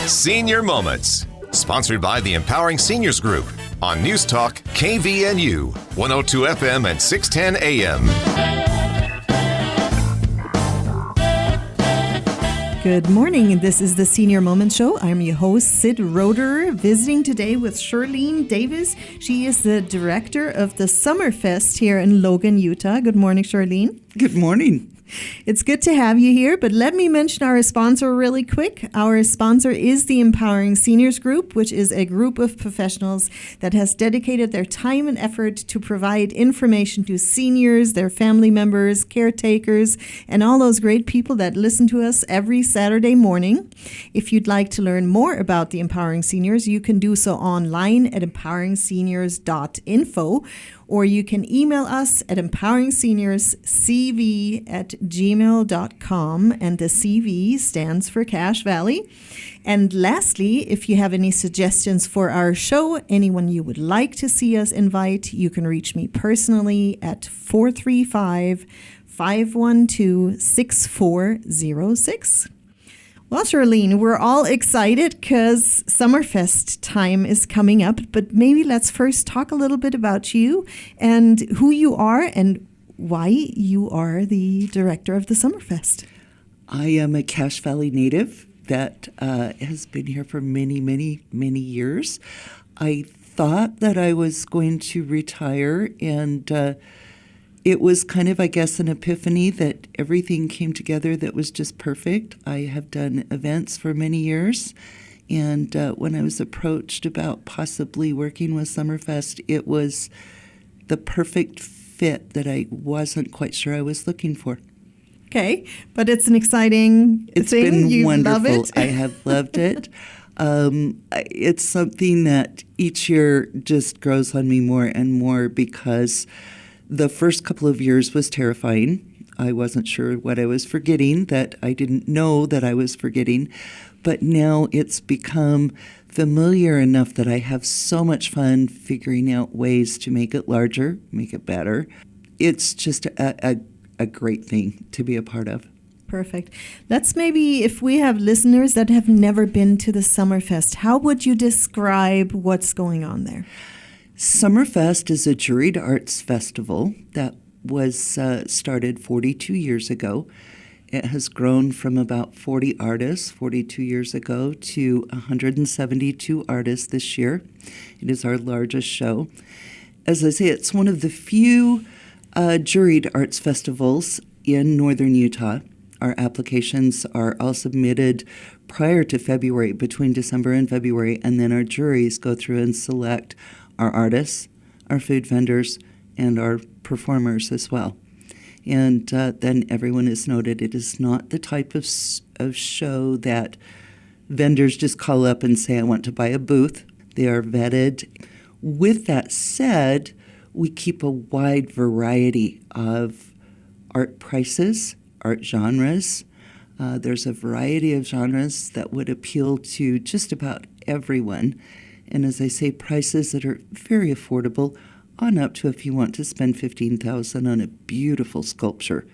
Senior Moments, sponsored by the Empowering Seniors Group on News Talk KVNU, 102 FM and 610 AM. Good morning. This is the Senior Moment Show. I'm your host, Sid Roeder, visiting today with Charlene Davis. She is the director of the Summerfest here in Logan, Utah. Good morning, Charlene. Good morning. It's good to have you here, but let me mention our sponsor really quick. Our sponsor is the Empowering Seniors Group, which is a group of professionals that has dedicated their time and effort to provide information to seniors, their family members, caretakers, and all those great people that listen to us every Saturday morning. If you'd like to learn more about the Empowering Seniors, you can do so online at empoweringseniors.info, or you can email us at empoweringseniorscv@gmail.com, and the CV stands for Cache Valley. And lastly, if you have any suggestions for our show, anyone you would like to see us invite, you can reach me personally at 435-512-6406. Well, Charlene, we're all excited because Summerfest time is coming up, but maybe let's first talk a little bit about you and who you are and why you are the director of the Summerfest. I am a Cache Valley native that has been here for many, many, many years. I thought that I was going to retire, and it was kind of, I guess, an epiphany that everything came together that was just perfect. I have done events for many years, and when I was approached about possibly working with Summerfest, it was the perfect fit that I wasn't quite sure I was looking for. Okay, but it's an exciting thing. It's been you wonderful. Love it. I have loved it. It's something that each year just grows on me more and more because the first couple of years was terrifying. I wasn't sure what I was forgetting, that I didn't know that I was forgetting. But now it's become familiar enough that I have so much fun figuring out ways to make it larger, make it better. It's just a great thing to be a part of. Perfect. Let's maybe, if we have listeners that have never been to the Summerfest, how would you describe what's going on there? Summerfest is a juried arts festival that was started 42 years ago. It has grown from about 40 artists 42 years ago to 172 artists this year. It is our largest show. As I say, it's one of the few juried arts festivals in northern Utah. Our applications are all submitted prior to February, between December and February, and then our juries go through and select our artists, our food vendors, and our performers as well. And then everyone is noted. It is not the type of show that vendors just call up and say, I want to buy a booth. They are vetted. With that said, we keep a wide variety of art prices, art genres. There's a variety of genres that would appeal to just about everyone. And as I say, prices that are very affordable, on up to if you want to spend $15,000 on a beautiful sculpture,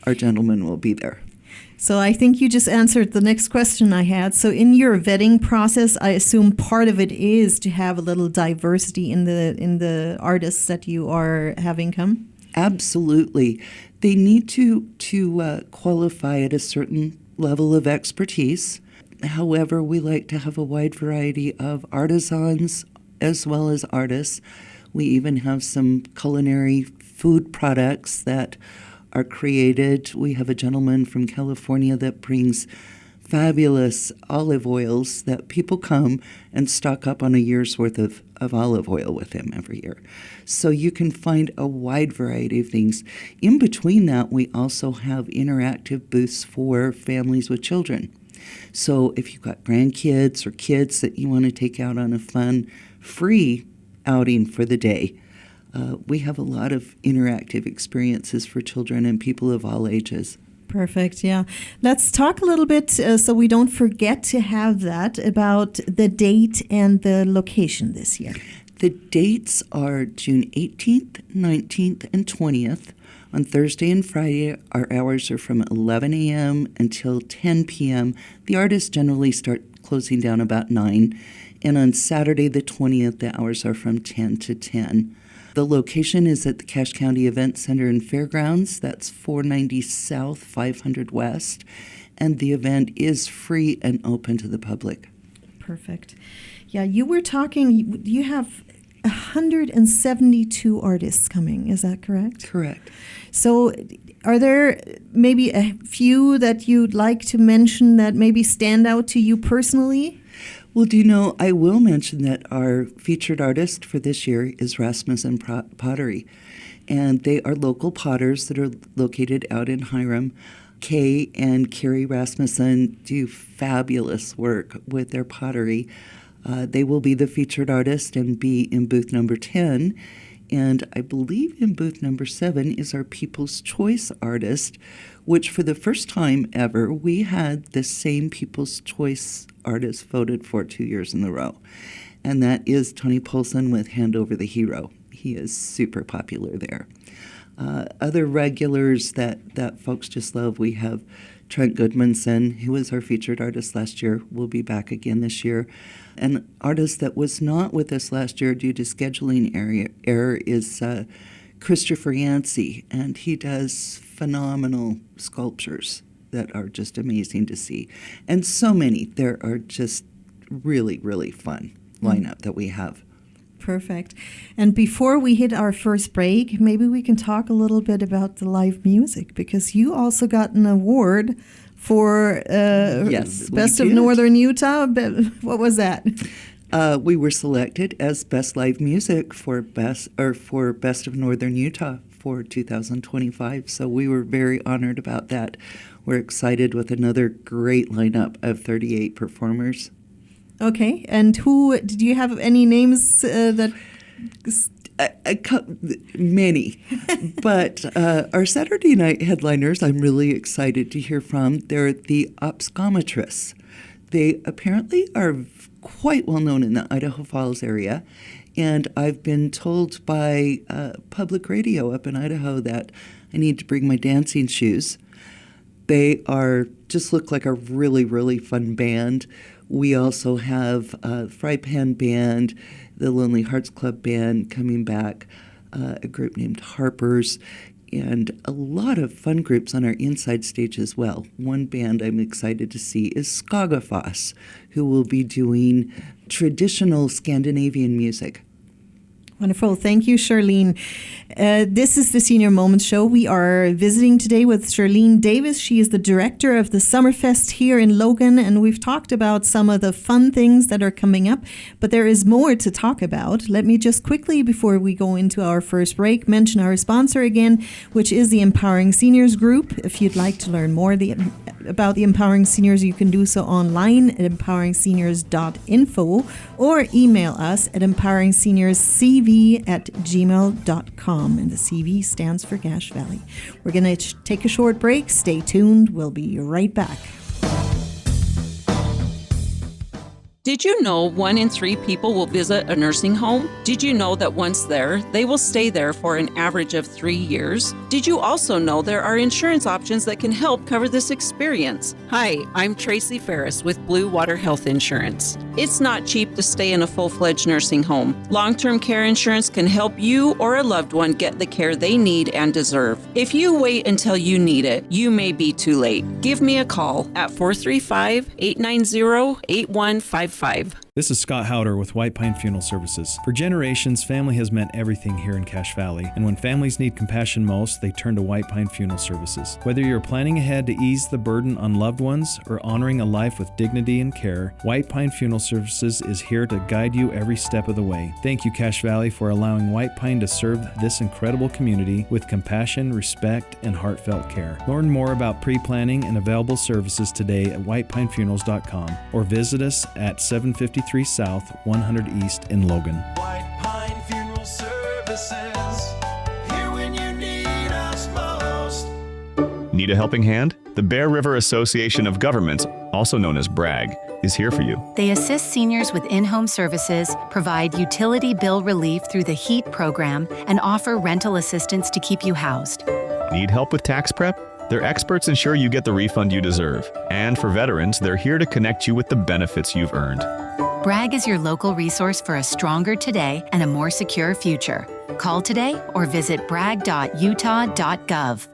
our gentleman will be there. So I think you just answered the next question I had. So in your vetting process, I assume part of it is to have a little diversity in the artists that you are having come? Absolutely. They need to qualify at a certain level of expertise. However, we like to have a wide variety of artisans as well as artists. We even have some culinary food products that are created. We have a gentleman from California that brings fabulous olive oils that people come and stock up on a year's worth of olive oil with him every year. So you can find a wide variety of things. In between that, we also have interactive booths for families with children. So if you've got grandkids or kids that you want to take out on a fun, free outing for the day, we have a lot of interactive experiences for children and people of all ages. Perfect, yeah. Let's talk a little bit, so we don't forget to have that, about the date and the location this year. The dates are June 18th, 19th, and 20th On Thursday and Friday, our hours are from 11 a.m. until 10 p.m. The artists generally start closing down about 9. And on Saturday the 20th, the hours are from 10 to 10. The location is at the Cache County Event Center and Fairgrounds. That's 490 South, 500 West. And the event is free and open to the public. Perfect. Yeah, you were talking, you have 172 artists coming, is that correct? Correct. So are there maybe a few that you'd like to mention that maybe stand out to you personally? Well, do you know, I will mention that our featured artist for this year is Rasmussen Pottery. And they are local potters that are located out in Hiram. Kay and Carrie Rasmussen do fabulous work with their pottery. They will be the featured artist and be in booth number 10. And I believe in booth number 7 is our People's Choice artist, which for the first time ever, we had the same People's Choice artist voted for 2 years in a row. And that is Tony Polson with Hand Over the Hero. He is super popular there. Other regulars that folks just love, we have Trent Goodmanson, who was our featured artist last year, will be back again this year. An artist that was not with us last year due to scheduling error is Christopher Yancey, and he does phenomenal sculptures that are just amazing to see. And so many. There are just really, really fun lineup that we have. Perfect. And before we hit our first break, maybe we can talk a little bit about the live music, because you also got an award for Yes, Best of Northern Utah. What was that? We were selected as Best Live Music for Best of Northern Utah for 2025. So we were very honored about that. We're excited with another great lineup of 38 performers. Okay, and who did you have any names that? Many, but our Saturday night headliners, I'm really excited to hear from. They're the Optometrists. They apparently are quite well known in the Idaho Falls area, and I've been told by public radio up in Idaho that I need to bring my dancing shoes. They just look like a really, really fun band. We also have Fry Pan Band, the Lonely Hearts Club Band coming back, a group named Harper's, and a lot of fun groups on our inside stage as well. One band I'm excited to see is Skogafoss, who will be doing traditional Scandinavian music. Wonderful. Thank you, Charlene. This is the Senior Moments Show. We are visiting today with Charlene Davis. She is the director of the Summerfest here in Logan, and we've talked about some of the fun things that are coming up, but there is more to talk about. Let me just quickly, before we go into our first break, mention our sponsor again, which is the Empowering Seniors Group. If you'd like to learn more about the Empowering Seniors, you can do so online at empoweringseniors.info or email us at empoweringseniorscv@gmail.com, and the CV stands for Cache Valley. We're going to take a short break. Stay tuned. We'll be right back. Did you know 1 in 3 people will visit a nursing home? Did you know that once there, they will stay there for an average of 3 years? Did you also know there are insurance options that can help cover this experience? Hi, I'm Tracy Ferris with Blue Water Health Insurance. It's not cheap to stay in a full-fledged nursing home. Long-term care insurance can help you or a loved one get the care they need and deserve. If you wait until you need it, you may be too late. Give me a call at 435-890-8155. This is Scott Howder with White Pine Funeral Services. For generations, family has meant everything here in Cache Valley, and when families need compassion most, they turn to White Pine Funeral Services. Whether you're planning ahead to ease the burden on loved ones or honoring a life with dignity and care, White Pine Funeral Services is here to guide you every step of the way. Thank you, Cache Valley, for allowing White Pine to serve this incredible community with compassion, respect, and heartfelt care. Learn more about pre-planning and available services today at whitepinefunerals.com or visit us at 753 South, 100 East in Logan. White Pine Funeral Services, here when you need us most. Need a helping hand? The Bear River Association of Governments, also known as BRAG, is here for you. They assist seniors with in-home services, provide utility bill relief through the HEAT program, and offer rental assistance to keep you housed. Need help with tax prep? Their experts ensure you get the refund you deserve. And for veterans, they're here to connect you with the benefits you've earned. Bragg is your local resource for a stronger today and a more secure future. Call today or visit bragg.utah.gov.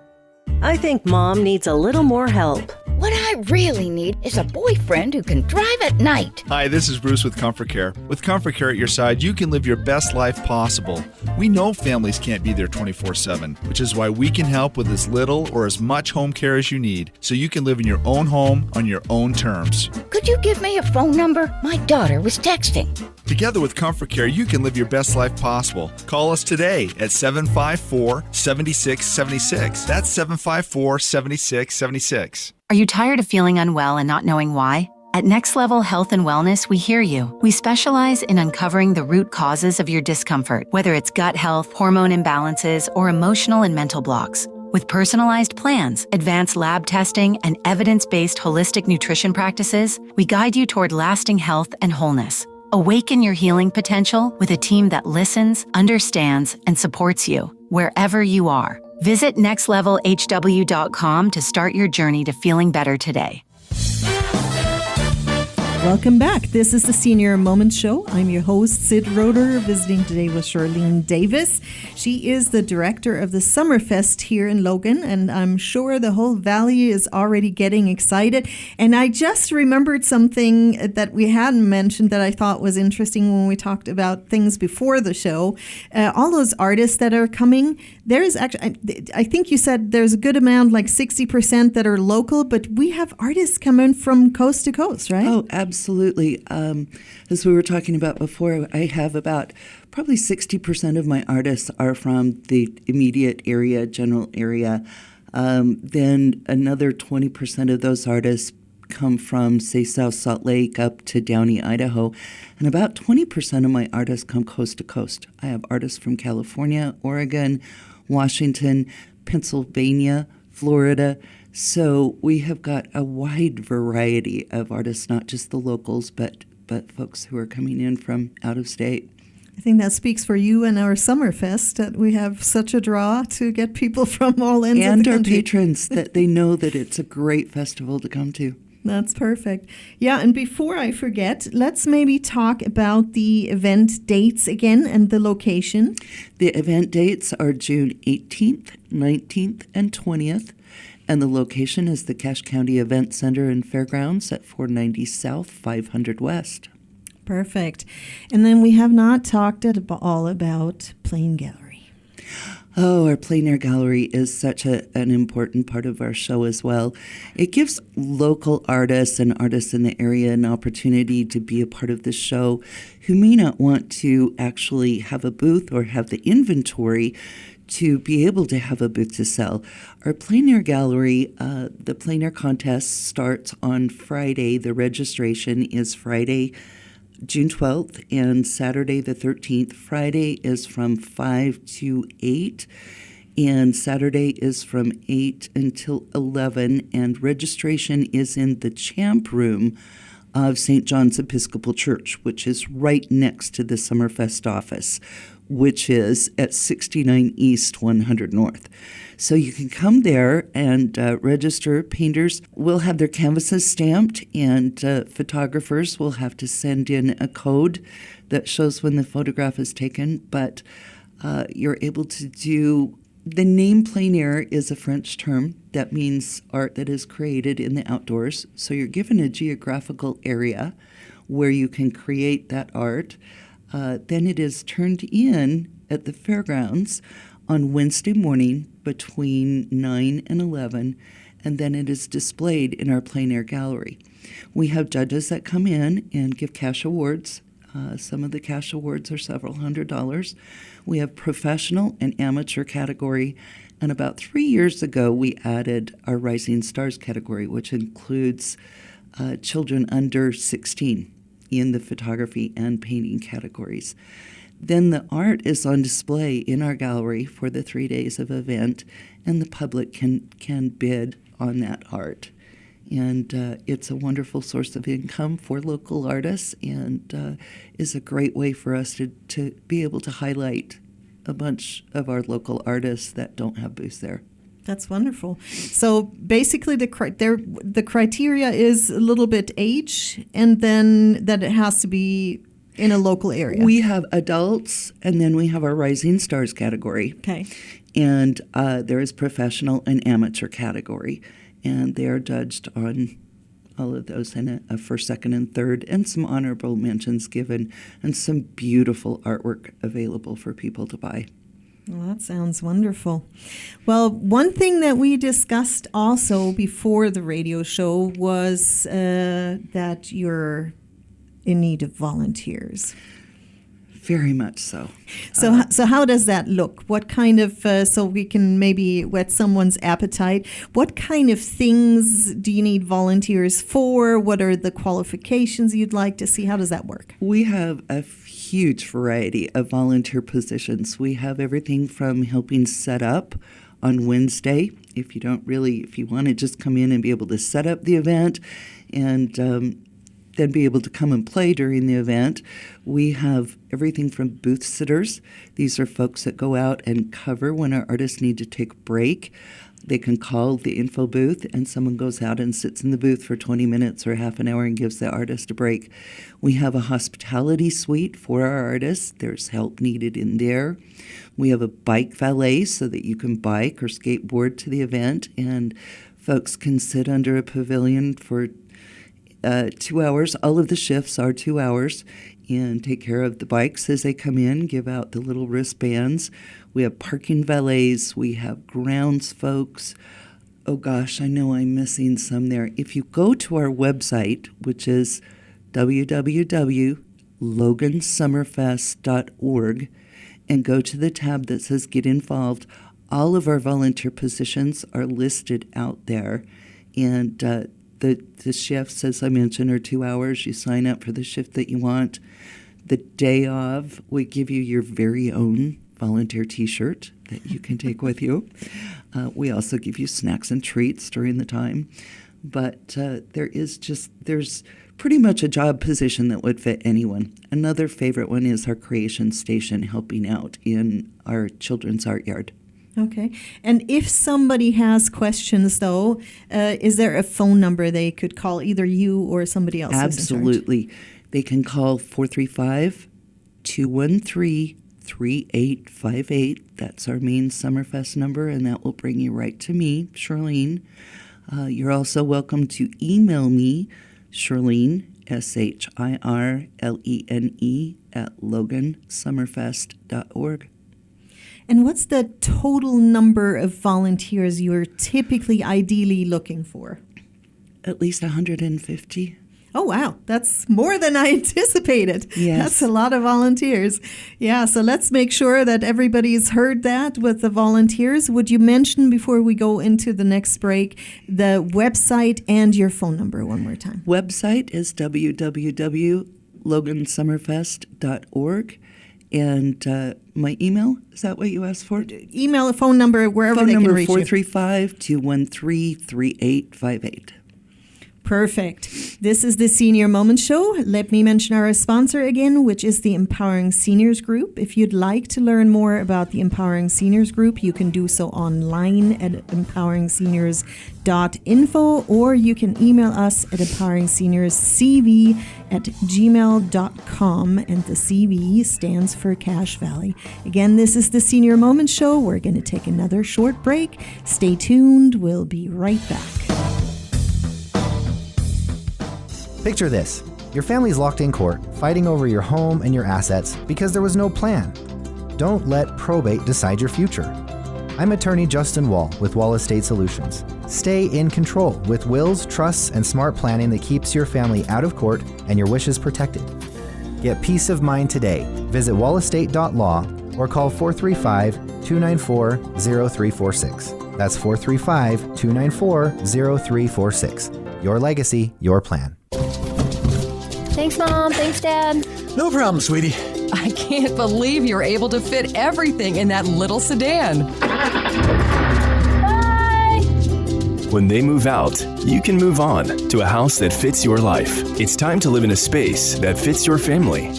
I think Mom needs a little more help. What I really need is a boyfriend who can drive at night. Hi, this is Bruce with Comfort Care. With Comfort Care at your side, you can live your best life possible. We know families can't be there 24/7, which is why we can help with as little or as much home care as you need, so you can live in your own home on your own terms. Could you give me a phone number? My daughter was texting. Together with Comfort Care, you can live your best life possible. Call us today at 754-7676. That's 754-7676. Are you tired of feeling unwell and not knowing why? At Next Level Health and Wellness, we hear you. We specialize in uncovering the root causes of your discomfort, whether it's gut health, hormone imbalances, or emotional and mental blocks. With personalized plans, advanced lab testing, and evidence-based holistic nutrition practices, we guide you toward lasting health and wholeness. Awaken your healing potential with a team that listens, understands, and supports you wherever you are. Visit nextlevelhw.com to start your journey to feeling better today. Welcome back. This is the Senior Moments Show. I'm your host, Sid Roeder, visiting today with Charlene Davis. She is the director of the Summerfest here in Logan, and I'm sure the whole valley is already getting excited. And I just remembered something that we hadn't mentioned that I thought was interesting when we talked about things before the show. All those artists that are coming, there is actually, I think you said there's a good amount, like 60% that are local, but we have artists coming from coast to coast, right? Oh, absolutely. As we were talking about before, I have about probably 60% of my artists are from the immediate area, general area. Then another 20% of those artists come from, say, South Salt Lake up to Downey, Idaho. And about 20% of my artists come coast to coast. I have artists from California, Oregon, Washington, Pennsylvania, Florida. So we have got a wide variety of artists, not just the locals, but folks who are coming in from out of state. I think that speaks for you and our Summerfest, that we have such a draw to get people from all ends of the country. And our patrons, that they know that it's a great festival to come to. That's perfect. Yeah, and before I forget, let's maybe talk about the event dates again and the location. The event dates are June 18th, 19th, and 20th. And the location is the Cache County Event Center and Fairgrounds at 490 South, 500 West. Perfect. And then we have not talked at all about Plein Gallery. Oh, our plein air gallery is such an important part of our show as well. It gives local artists and artists in the area an opportunity to be a part of the show who may not want to actually have a booth or have the inventory to be able to have a booth to sell. Our plein air gallery, the plein air contest starts on Friday. The registration is Friday, June 12th, and Saturday the 13th. Friday is from 5 to 8, and Saturday is from 8 until 11, and registration is in the Champ Room of St. John's Episcopal Church, which is right next to the Summerfest office, which is at 69 East, 100 North. So you can come there and register. Painters will have their canvases stamped, and photographers will have to send in a code that shows when the photograph is taken. But you're able to do, the name plein air is a French term that means art that is created in the outdoors. So you're given a geographical area where you can create that art. Then it is turned in at the fairgrounds on Wednesday morning between 9 and 11, and then it is displayed in our plein air gallery. We have judges that come in and give cash awards. Some of the cash awards are several $100s. We have professional and amateur category, and about 3 years ago we added our Rising Stars category, which includes children under 16 in the photography and painting categories. Then the art is on display in our gallery for the 3 days of event, and the public can bid on that art. And it's a wonderful source of income for local artists, and is a great way for us to be able to highlight a bunch of our local artists that don't have booths there. That's wonderful. So basically, the criteria is a little bit age, and then that it has to be in a local area. We have adults, and then we have our Rising Stars category. Okay. And there is professional and amateur category, and they are judged on all of those in a first, second, and third, and some honorable mentions given, and some beautiful artwork available for people to buy. Well, that sounds wonderful. Well, one thing that we discussed also before the radio show was that you're in need of volunteers. Very much so. So how does that look? What kind of, so we can maybe whet someone's appetite, what kind of things do you need volunteers for? What are the qualifications you'd like to see? How does that work? We have a huge variety of volunteer positions. We have everything from helping set up on Wednesday, if you want to just come in and be able to set up the event and then be able to come and play during the event. We have everything from booth sitters. These are folks that go out and cover when our artists need to take a break. They can call the info booth, and someone goes out and sits in the booth for 20 minutes or half an hour and gives the artist a break. We have a hospitality suite for our artists. There's help needed in there. We have a bike valet so that you can bike or skateboard to the event, and folks can sit under a pavilion for 2 hours. All of the shifts are 2 hours, and take care of the bikes as they come in, give out the little wristbands. We have parking valets. We have grounds folks. Oh gosh, I know I'm missing some there. If you go to our website, which is www.logansummerfest.org, and go to the tab that says Get Involved, all of our volunteer positions are listed out there. And the shifts, as I mentioned, are 2 hours. You sign up for the shift that you want. The day of, we give you your very own volunteer T-shirt that you can take with you. We also give you snacks and treats during the time. But there's pretty much a job position that would fit anyone. Another favorite one is our creation station, helping out in our children's art yard. Okay. And if somebody has questions, though, is there a phone number they could call, either you or somebody else? Absolutely. They can call 435-213-3858. That's our main Summerfest number, and that will bring you right to me, Charlene. You're also welcome to email me, Charlene, SHIRLENE, @logansummerfest.org. And what's the total number of volunteers you're typically ideally looking for? At least 150. Oh, wow. That's more than I anticipated. Yes. That's a lot of volunteers. Yeah, so let's make sure that everybody's heard that with the volunteers. Would you mention, before we go into the next break, the website and your phone number one more time? Website is www.logansummerfest.org. And my email, is that what you asked for? Email, a phone number, wherever they can reach you. Phone number 435-213-3858. Perfect. This is the Senior Moment Show. Let me mention our sponsor again, which is the Empowering Seniors Group. If you'd like to learn more about the Empowering Seniors Group, you can do so online at empoweringseniors.info, or you can email us at empoweringseniorscv@gmail.com, and the CV stands for Cache Valley. Again, this is the Senior Moment Show. We're going to take another short break. Stay tuned. We'll be right back. Picture this. Your family's locked in court, fighting over your home and your assets because there was no plan. Don't let probate decide your future. I'm attorney Justin Wall with Wall Estate Solutions. Stay in control with wills, trusts, and smart planning that keeps your family out of court and your wishes protected. Get peace of mind today. Visit wallestate.law or call 435-294-0346. That's 435-294-0346. Your legacy, your plan. Thanks, Mom. Thanks, Dad. No problem, sweetie. I can't believe you're able to fit everything in that little sedan. Bye! When they move out, you can move on to a house that fits your life. It's time to live in a space that fits your family.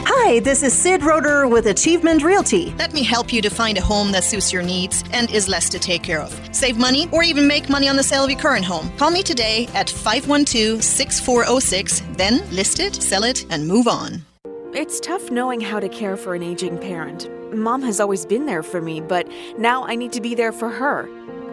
Hi, Hi, this is Sid Roeder with Achievement Realty. Let me help you to find a home that suits your needs and is less to take care of. Save money or even make money on the sale of your current home. Call me today at 512-6406, then list it, sell it, and move on. It's tough knowing how to care for an aging parent. Mom has always been there for me, but now I need to be there for her.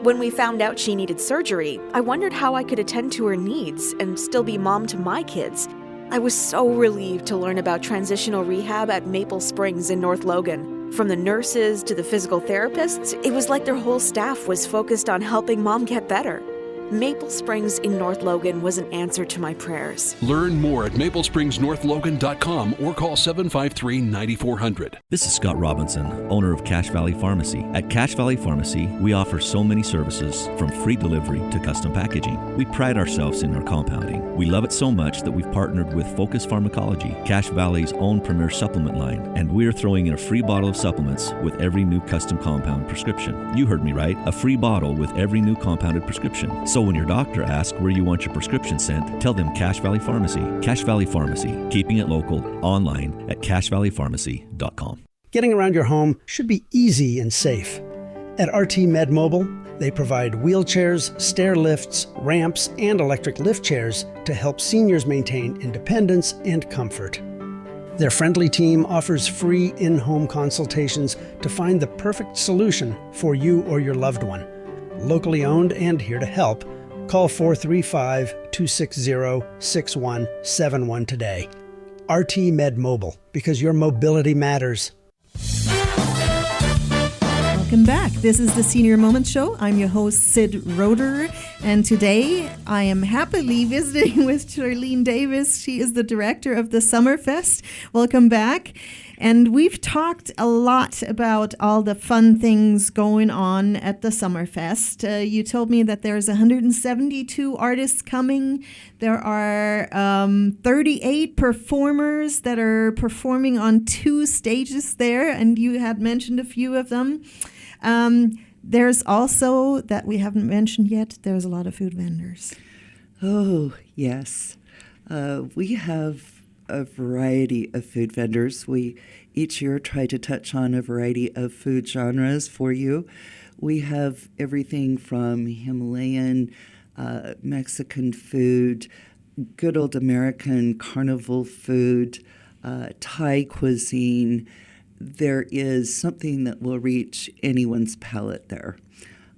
When we found out she needed surgery, I wondered how I could attend to her needs and still be mom to my kids. I was so relieved to learn about transitional rehab at Maple Springs in North Logan. From the nurses to the physical therapists, it was like their whole staff was focused on helping Mom get better. Maple Springs in North Logan was an answer to my prayers. Learn more at maplespringsnorthlogan.com or call 753-9400. This is Scott Robinson, owner of Cache Valley Pharmacy. At Cache Valley Pharmacy, we offer so many services, from free delivery to custom packaging. We pride ourselves in our compounding. We love it so much that we've partnered with Focus Pharmacology, Cache Valley's own premier supplement line, and we're throwing in a free bottle of supplements with every new custom compound prescription. You heard me right, a free bottle with every new compounded prescription. So when your doctor asks where you want your prescription sent, tell them Cache Valley Pharmacy. Cache Valley Pharmacy, keeping it local, online at cachevalleypharmacy.com. Getting around your home should be easy and safe. At RT Med Mobile, they provide wheelchairs, stair lifts, ramps, and electric lift chairs to help seniors maintain independence and comfort. Their friendly team offers free in-home consultations to find the perfect solution for you or your loved one. Locally owned and here to help. Call 435-260-6171 today. RT Med Mobile, because your mobility matters. Welcome back. This is the Senior Moments Show. I'm your host, Sid Roeder, and today I am happily visiting with Charlene Davis. She is the director of the Summerfest. Welcome back. And we've talked a lot about all the fun things going on at the Summerfest. You told me that there's 172 artists coming. There are 38 performers that are performing on 2 stages there, and you had mentioned a few of them. There's also, that we haven't mentioned yet, there's a lot of food vendors. Oh, yes. We have a variety of food vendors. We each year try to touch on a variety of food genres for you. We have everything from Himalayan, Mexican food, good old American carnival food, Thai cuisine. There is something that will reach anyone's palate there.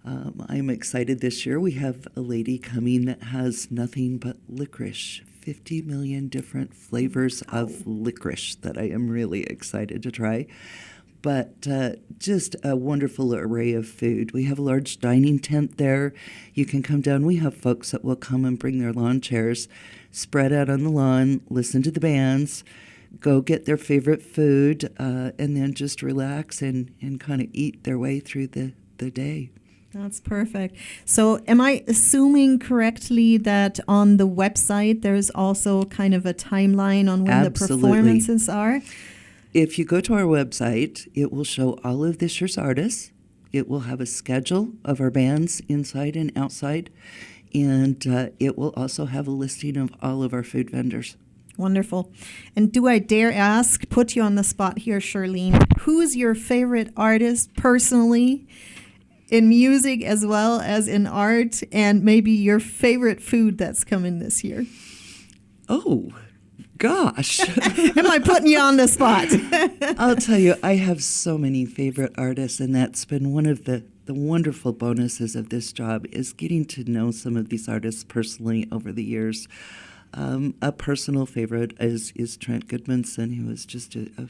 I'm excited this year. We have a lady coming that has nothing but licorice. 50 million different flavors of licorice that I am really excited to try. But just a wonderful array of food. We have a large dining tent there. You can come down. We have folks that will come and bring their lawn chairs, spread out on the lawn, listen to the bands, go get their favorite food, and then just relax and kind of eat their way through the day. That's perfect. So am I assuming correctly that on the website there's also kind of a timeline on when Absolutely. The performances are? If you go to our website, it will show all of this year's artists. It will have a schedule of our bands inside and outside. And it will also have a listing of all of our food vendors. Wonderful. And do I dare ask, put you on the spot here, Charlene, who's your favorite artist personally? In music as well as in art, and maybe your favorite food that's coming this year? Oh, gosh. Am I putting you on the spot? I'll tell you, I have so many favorite artists, and that's been one of the wonderful bonuses of this job is getting to know some of these artists personally over the years. A personal favorite is Trent Goodmanson, who is just a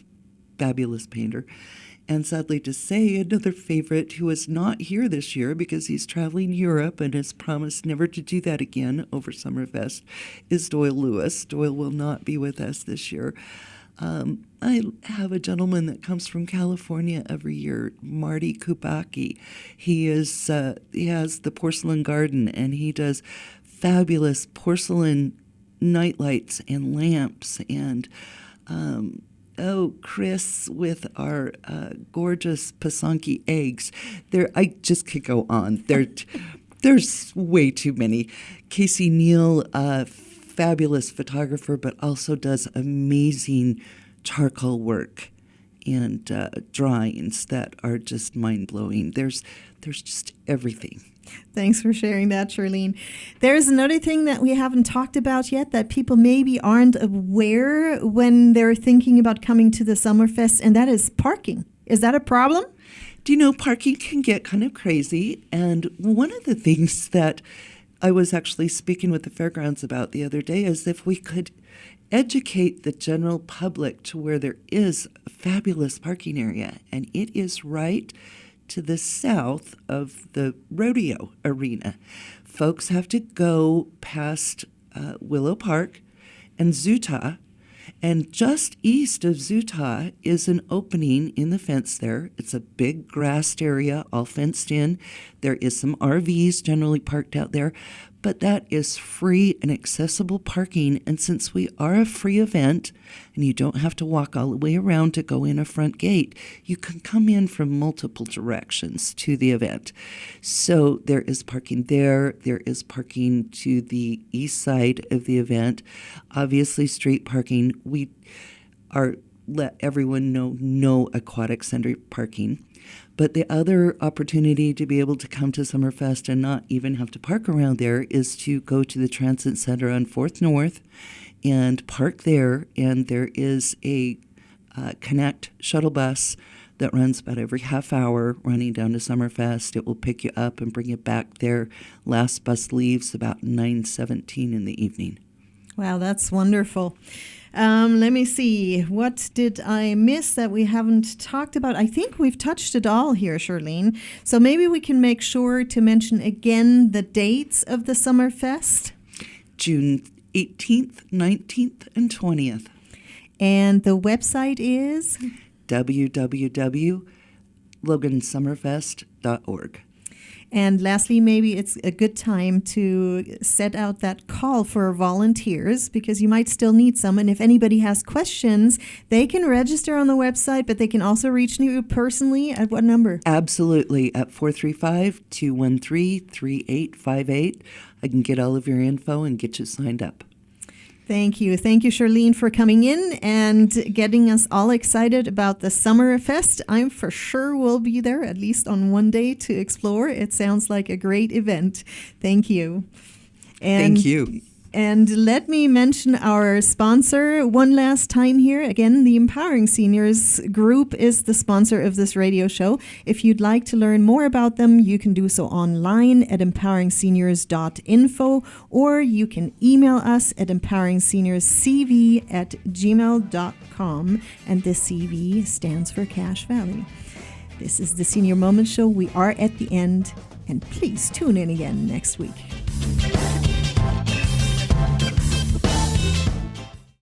fabulous painter. And sadly to say, another favorite who is not here this year because he's traveling Europe and has promised never to do that again over Summerfest is Doyle Lewis. Doyle will not be with us this year. I have a gentleman that comes from California every year, Marty Kupaki. He has the Porcelain Garden, and he does fabulous porcelain nightlights and lamps and Chris with our gorgeous Pasanki eggs. I just could go on. There's way too many. Casey Neal, fabulous photographer, but also does amazing charcoal work and drawings that are just mind-blowing. There's just everything. Thanks for sharing that, Charlene. There's another thing that we haven't talked about yet that people maybe aren't aware when they're thinking about coming to the Summerfest, and that is parking. Is that a problem? Do you know, parking can get kind of crazy, and one of the things that I was actually speaking with the fairgrounds about the other day is if we could educate the general public to where there is a fabulous parking area, and it is right to the south of the rodeo arena. Folks have to go past Willow Park and Zutah, and just east of Zutah is an opening in the fence there. It's a big grassed area, all fenced in. There is some RVs generally parked out there, but that is free and accessible parking. And since we are a free event and you don't have to walk all the way around to go in a front gate, you can come in from multiple directions to the event. So there is parking there. There is parking to the east side of the event. Obviously, street parking. We are let everyone know no aquatic center parking. But the other opportunity to be able to come to Summerfest and not even have to park around there is to go to the Transit Center on 4th North and park there. And there is a Connect shuttle bus that runs about every half hour running down to Summerfest. It will pick you up and bring you back there. Last bus leaves about 9:17 in the evening. Wow, that's wonderful. Let me see. What did I miss that we haven't talked about? I think we've touched it all here, Charlene. So maybe we can make sure to mention again the dates of the Summerfest. June 18th, 19th, and 20th. And the website is? www.logansummerfest.org. And lastly, maybe it's a good time to set out that call for volunteers because you might still need some. And if anybody has questions, they can register on the website, but they can also reach you personally at what number? Absolutely, at 435-213-3858. I can get all of your info and get you signed up. Thank you. Thank you, Charlene, for coming in and getting us all excited about the Summerfest. I'm for sure will be there at least on one day to explore. It sounds like a great event. Thank you. Thank you. And let me mention our sponsor one last time here. Again, the Empowering Seniors Group is the sponsor of this radio show. If you'd like to learn more about them, you can do so online at empoweringseniors.info, or you can email us at empoweringseniors.cv@gmail.com, and the CV stands for Cache Valley. This is the Senior Moment Show. We are at the end, and please tune in again next week.